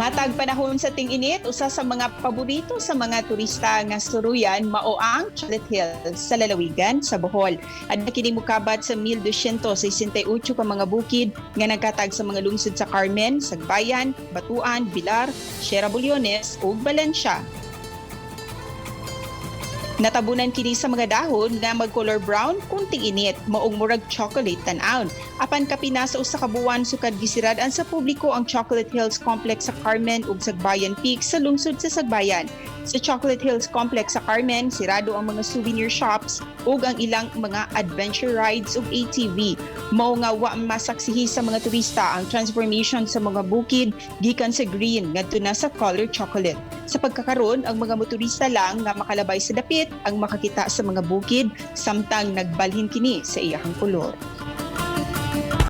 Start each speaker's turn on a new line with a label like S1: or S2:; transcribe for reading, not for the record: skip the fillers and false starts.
S1: Matag panahon sa ting-init, usa sa mga paborito sa mga turista nga suruyan mao ang Chocolate Hills sa lalawigan sa Bohol. Aduna kini mokabat sa 1268 ka mga bukid nga nagkatag sa mga lungsod sa Carmen, Sagbayan, Batuan, Bilar, Sierra Bulyones ug Valencia. Natabunan kini sa mga dahon nga mag-color brown kunting init, maong murag chocolate tan-aon. Apan kapina sa usa ka buwan sukad gisirad-an sa publiko ang Chocolate Hills Complex sa Carmen ug Sagbayan Peak sa lungsod sa Sagbayan. Sa Chocolate Hills Complex sa Carmen, sirado ang mga souvenir shops ug ang ilang mga adventure rides ug ATV. Mao nga wa masaksihi sa mga turista ang transformation sa mga bukid gikan sa green ngadto na sa color chocolate. Sa pagkakaroon, ang mga motorista lang nga makalabay sa dapit ang makakita sa mga bukid samtang nagbalhin kini sa iyahang kolor.